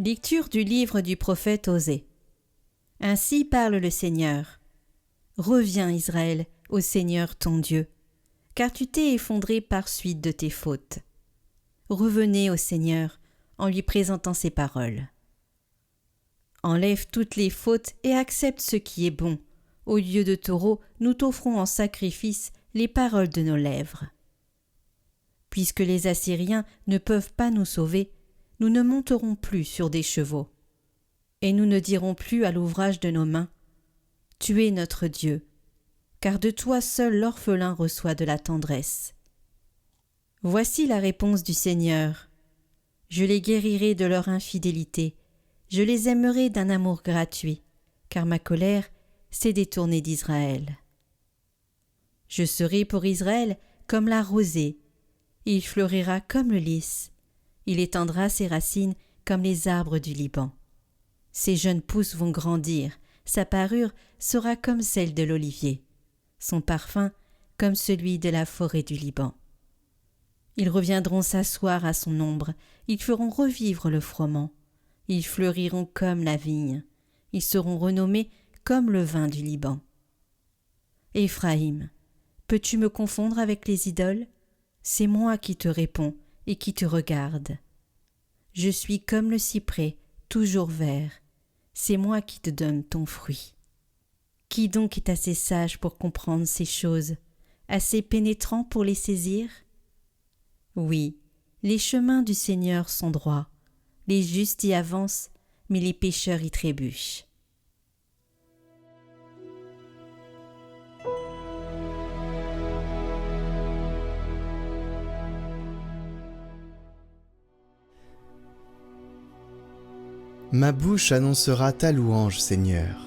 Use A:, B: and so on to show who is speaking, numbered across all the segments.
A: Lecture du livre du prophète Osée. Ainsi parle le Seigneur. Reviens, Israël, au Seigneur ton Dieu, car tu t'es effondré par suite de tes fautes. Revenez au Seigneur en lui présentant ses paroles. Enlève toutes les fautes et accepte ce qui est bon. Au lieu de taureaux, nous t'offrons en sacrifice les paroles de nos lèvres. Puisque les Assyriens ne peuvent pas nous sauver, nous ne monterons plus sur des chevaux. Et nous ne dirons plus à l'ouvrage de nos mains, « Tu es notre Dieu », car de toi seul l'orphelin reçoit de la tendresse. Voici la réponse du Seigneur. Je les guérirai de leur infidélité, je les aimerai d'un amour gratuit, car ma colère s'est détournée d'Israël. Je serai pour Israël comme la rosée, il fleurira comme le lys, il étendra ses racines comme les arbres du Liban. Ses jeunes pousses vont grandir, sa parure sera comme celle de l'olivier, son parfum comme celui de la forêt du Liban. Ils reviendront s'asseoir à son ombre, ils feront revivre le froment, ils fleuriront comme la vigne, ils seront renommés comme le vin du Liban. Éphraïm, peux-tu me confondre avec les idoles? C'est moi qui te réponds et qui te regarde. Je suis comme le cyprès, toujours vert, c'est moi qui te donne ton fruit. Qui donc est assez sage pour comprendre ces choses, assez pénétrant pour les saisir? Oui, les chemins du Seigneur sont droits, les justes y avancent, mais les pécheurs y trébuchent.
B: Ma bouche annoncera ta louange, Seigneur.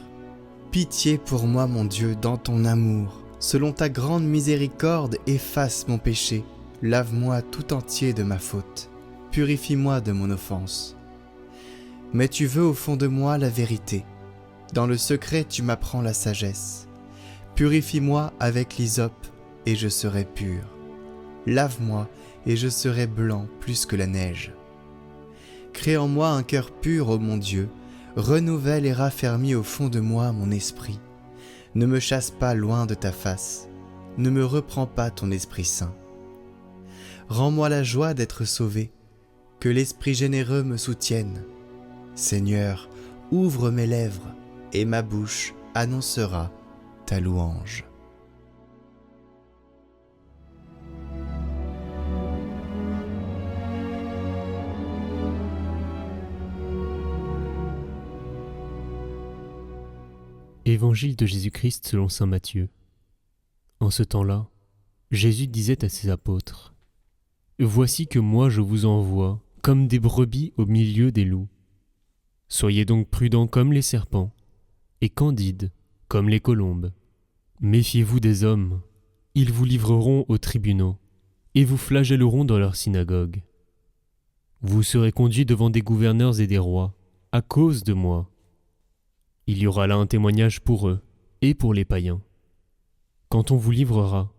B: Pitié pour moi, mon Dieu, dans ton amour. Selon ta grande miséricorde, efface mon péché. Lave-moi tout entier de ma faute. Purifie-moi de mon offense. Mais tu veux au fond de moi la vérité. Dans le secret, tu m'apprends la sagesse. Purifie-moi avec l'hysope, et je serai pur. Lave-moi, et je serai blanc plus que la neige. Crée en moi un cœur pur, ô mon Dieu, renouvelle et raffermis au fond de moi mon esprit. Ne me chasse pas loin de ta face, ne me reprends pas ton Esprit Saint. Rends-moi la joie d'être sauvé, que l'Esprit généreux me soutienne. Seigneur, ouvre mes lèvres, et ma bouche annoncera ta louange.
C: Évangile de Jésus-Christ selon saint Matthieu. En ce temps-là, Jésus disait à ses apôtres : « Voici que moi je vous envoie comme des brebis au milieu des loups. Soyez donc prudents comme les serpents et candides comme les colombes. Méfiez-vous des hommes, ils vous livreront aux tribunaux et vous flagelleront dans leurs synagogues. Vous serez conduits devant des gouverneurs et des rois à cause de moi. Il y aura là un témoignage pour eux et pour les païens. Quand on vous livrera,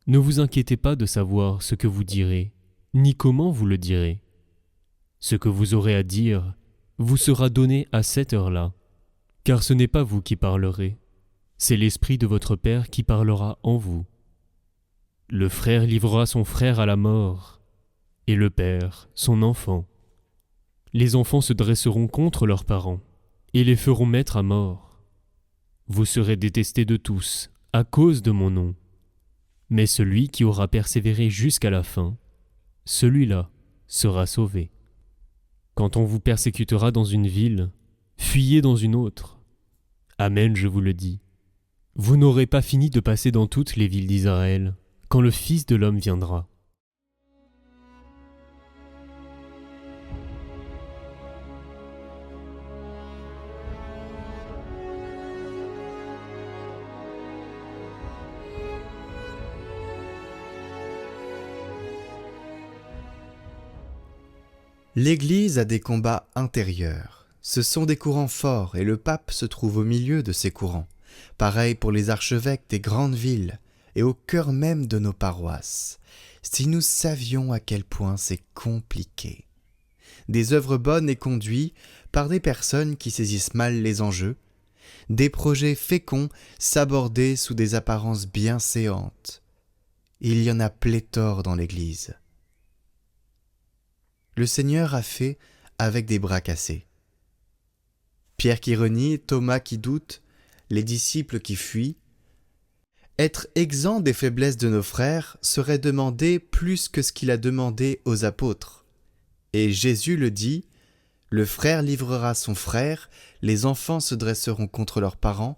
C: ne vous inquiétez pas de savoir ce que vous direz, ni comment vous le direz. Ce que vous aurez à dire vous sera donné à cette heure-là, car ce n'est pas vous qui parlerez, c'est l'Esprit de votre Père qui parlera en vous. Le frère livrera son frère à la mort, et le père son enfant. Les enfants se dresseront contre leurs parents, et les feront mettre à mort. Vous serez détestés de tous, à cause de mon nom. Mais celui qui aura persévéré jusqu'à la fin, celui-là sera sauvé. Quand on vous persécutera dans une ville, fuyez dans une autre. Amen, je vous le dis. Vous n'aurez pas fini de passer dans toutes les villes d'Israël, quand le Fils de l'homme viendra.
B: L'Église a des combats intérieurs. Ce sont des courants forts et le pape se trouve au milieu de ces courants. Pareil pour les archevêques des grandes villes et au cœur même de nos paroisses. Si nous savions à quel point c'est compliqué. des œuvres bonnes et conduits par des personnes qui saisissent mal les enjeux, des projets féconds s'aborder sous des apparences bienséantes. Il y en a pléthore dans l'Église. Le Seigneur a fait avec des bras cassés. Pierre qui renie, Thomas qui doute, les disciples qui fuient. Être exempt des faiblesses de nos frères serait demander plus que ce qu'il a demandé aux apôtres. Et Jésus le dit, le frère livrera son frère, les enfants se dresseront contre leurs parents,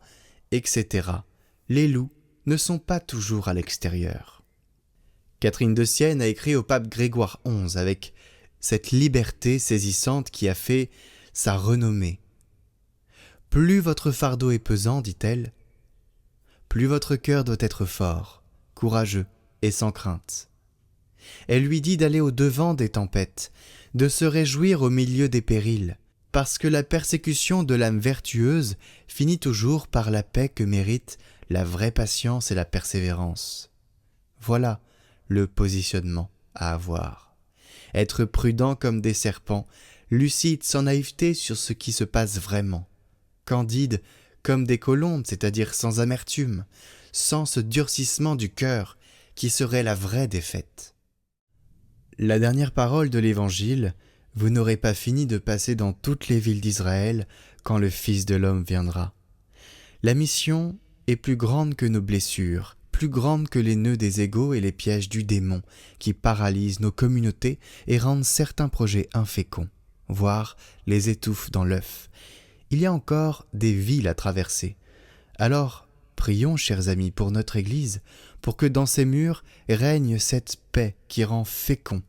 B: etc. Les loups ne sont pas toujours à l'extérieur. Catherine de Sienne a écrit au pape Grégoire XI avec cette liberté saisissante qui a fait sa renommée. Plus votre fardeau est pesant, dit-elle, plus votre cœur doit être fort, courageux et sans crainte. Elle lui dit d'aller au-devant des tempêtes, de se réjouir au milieu des périls, parce que la persécution de l'âme vertueuse finit toujours par la paix que méritent la vraie patience et la persévérance. Voilà le positionnement à avoir. Être prudent comme des serpents, lucide sans naïveté sur ce qui se passe vraiment, candide comme des colombes, c'est-à-dire sans amertume, sans ce durcissement du cœur qui serait la vraie défaite. La dernière parole de l'Évangile, vous n'aurez pas fini de passer dans toutes les villes d'Israël quand le Fils de l'homme viendra. La mission est plus grande que nos blessures, plus grande que les nœuds des égos et les pièges du démon qui paralysent nos communautés et rendent certains projets inféconds, voire les étouffent dans l'œuf. Il y a encore des villes à traverser. Alors, prions, chers amis, pour notre Église, pour que dans ses murs règne cette paix qui rend fécond,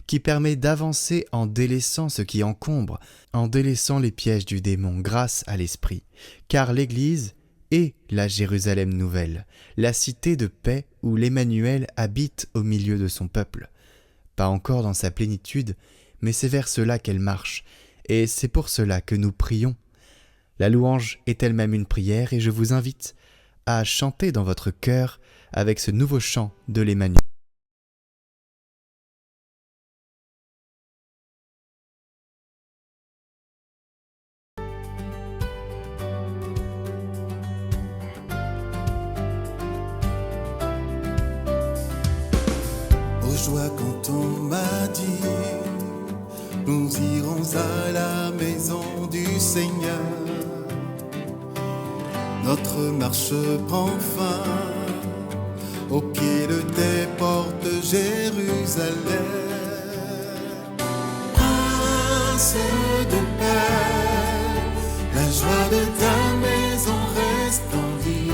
B: qui permet d'avancer en délaissant ce qui encombre, en délaissant les pièges du démon grâce à l'Esprit. Car l'Église est la Jérusalem nouvelle, la cité de paix où l'Emmanuel habite au milieu de son peuple. Pas encore dans sa plénitude, mais c'est vers cela qu'elle marche, et c'est pour cela que nous prions. La louange est elle-même une prière et je vous invite à chanter dans votre cœur avec ce nouveau chant de l'Emmanuel.
D: Aux joies quand on m'a dit, nous irons à la maison du Seigneur. Notre marche prend fin au pied de tes portes, Jérusalem. Prince de paix, la joie de ta maison resplendit.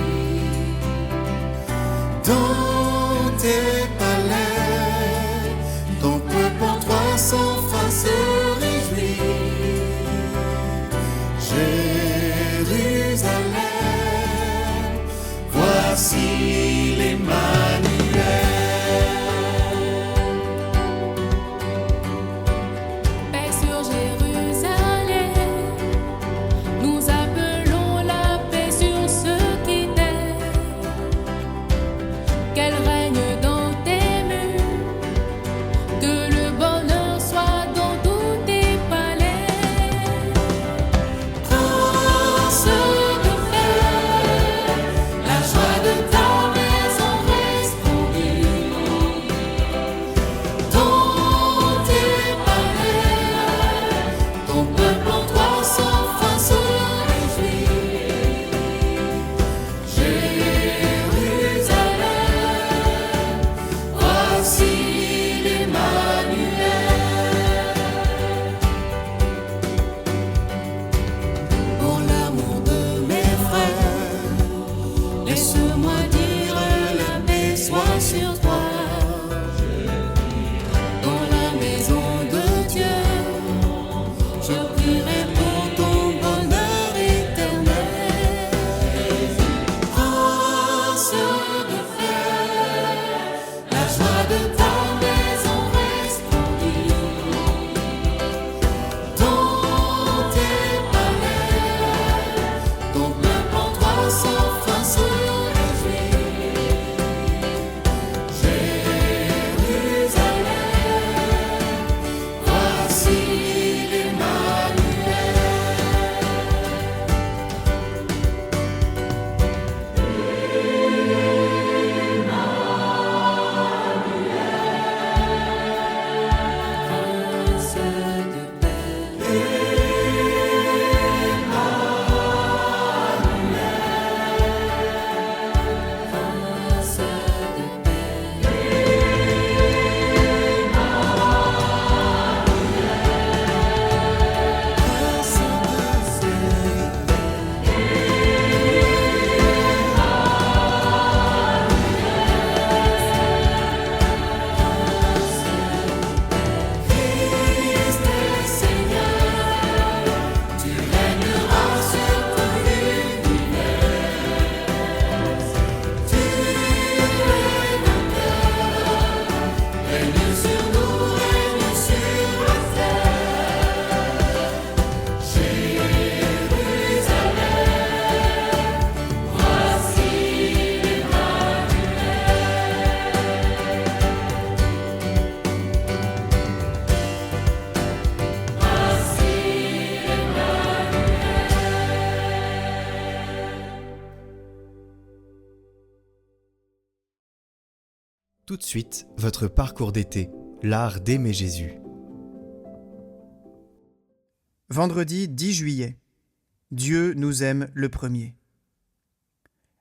D: Dans tes palais, ton peuple en toi sans fin se réjouit. Jérusalem, voici l'Emmanuel.
E: Paix sur Jérusalem, nous appelons la paix sur ceux qui t'aiment. Qu'elle règne dans tes murs, que le bonheur soit dans tous tes palais. Prince de paix, la joie de ta maison resplendit. Dans tes palais, ton peuple en toi sans fin se réjouit. Jérusalem,
B: Tout de suite, votre parcours d'été, l'art d'aimer Jésus.
F: Vendredi 10 juillet. Dieu nous aime le premier.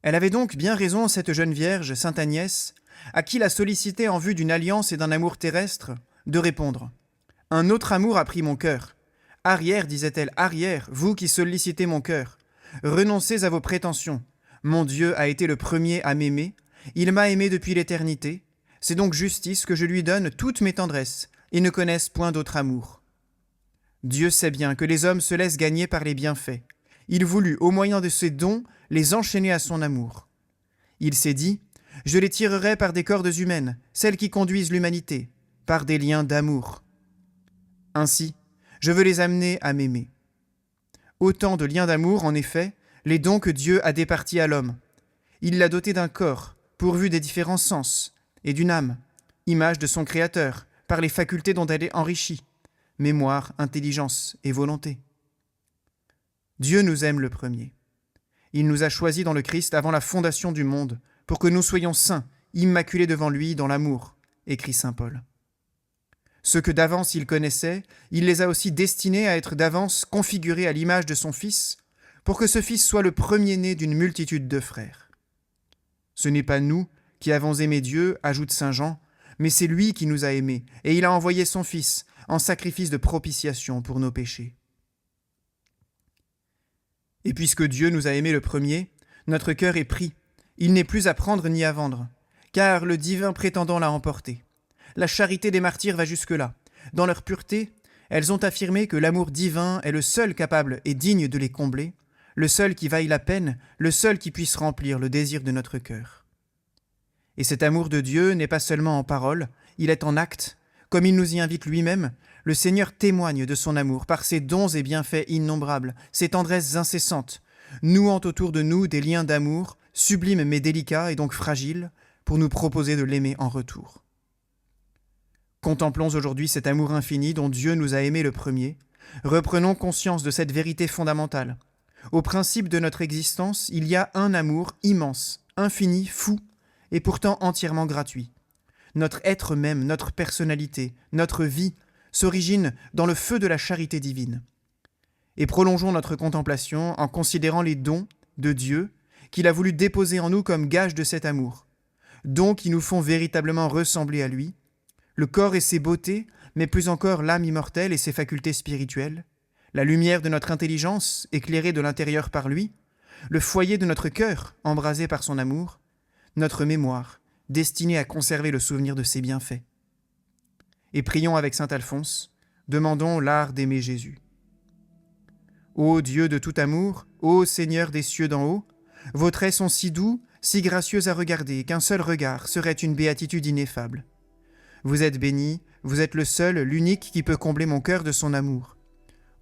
F: Elle avait donc bien raison, cette jeune vierge, Sainte Agnès, à qui la sollicité en vue d'une alliance et d'un amour terrestre, de répondre « Un autre amour a pris mon cœur. Arrière, disait-elle, arrière, vous qui sollicitez mon cœur. Renoncez à vos prétentions. Mon Dieu a été le premier à m'aimer. Il m'a aimé depuis l'éternité. C'est donc justice que je lui donne toutes mes tendresses et ne connaisse point d'autre amour. Dieu sait bien que les hommes se laissent gagner par les bienfaits. Il voulut, au moyen de ses dons, les enchaîner à son amour. Il s'est dit « Je les tirerai par des cordes humaines, celles qui conduisent l'humanité, par des liens d'amour. Ainsi, je veux les amener à m'aimer. » Autant de liens d'amour, en effet, les dons que Dieu a départis à l'homme. Il l'a doté d'un corps, pourvu des différents sens, et d'une âme, image de son Créateur, par les facultés dont elle est enrichie, mémoire, intelligence et volonté. Dieu nous aime le premier. Il nous a choisis dans le Christ avant la fondation du monde, pour que nous soyons saints, immaculés devant lui dans l'amour, écrit saint Paul. Ceux que d'avance il connaissait, il les a aussi destinés à être d'avance configurés à l'image de son Fils, pour que ce Fils soit le premier-né d'une multitude de frères. Ce n'est pas nous qui avons aimé Dieu, ajoute saint Jean, mais c'est lui qui nous a aimés, et il a envoyé son Fils en sacrifice de propitiation pour nos péchés. Et puisque Dieu nous a aimés le premier, notre cœur est pris. Il n'est plus à prendre ni à vendre, car le divin prétendant l'a emporté. La charité des martyrs va jusque-là. Dans leur pureté, elles ont affirmé que l'amour divin est le seul capable et digne de les combler, le seul qui vaille la peine, le seul qui puisse remplir le désir de notre cœur. Et cet amour de Dieu n'est pas seulement en parole, il est en acte. Comme il nous y invite lui-même, le Seigneur témoigne de son amour par ses dons et bienfaits innombrables, ses tendresses incessantes, nouant autour de nous des liens d'amour, sublimes mais délicats et donc fragiles, pour nous proposer de l'aimer en retour. Contemplons aujourd'hui cet amour infini dont Dieu nous a aimés le premier. Reprenons conscience de cette vérité fondamentale. Au principe de notre existence, il y a un amour immense, infini, fou, et pourtant entièrement gratuit. Notre être même, notre personnalité, notre vie s'origine dans le feu de la charité divine. Et prolongeons notre contemplation en considérant les dons de Dieu qu'il a voulu déposer en nous comme gage de cet amour, dons qui nous font véritablement ressembler à lui, le corps et ses beautés, mais plus encore l'âme immortelle et ses facultés spirituelles, la lumière de notre intelligence, éclairée de l'intérieur par lui, le foyer de notre cœur, embrasé par son amour, notre mémoire, destinée à conserver le souvenir de ses bienfaits. Et prions avec saint Alphonse, demandons l'art d'aimer Jésus. Ô Dieu de tout amour, ô Seigneur des cieux d'en haut, vos traits sont si doux, si gracieux à regarder, qu'un seul regard serait une béatitude ineffable. Vous êtes béni, vous êtes le seul, l'unique qui peut combler mon cœur de son amour.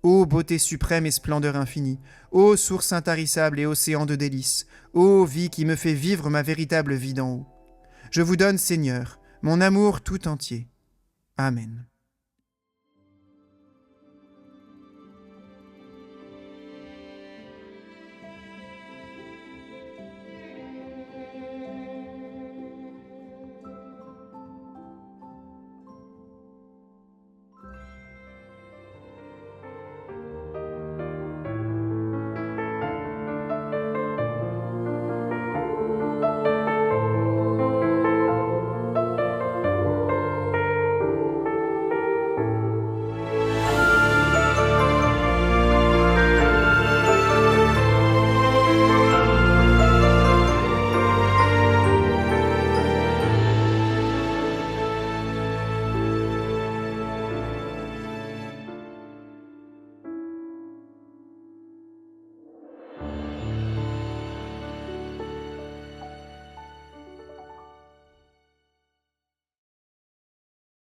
F: Ô beauté suprême et splendeur infinie, ô source intarissable et océan de délices, ô vie qui me fait vivre ma véritable vie d'en haut. Je vous donne, Seigneur, mon amour tout entier. Amen.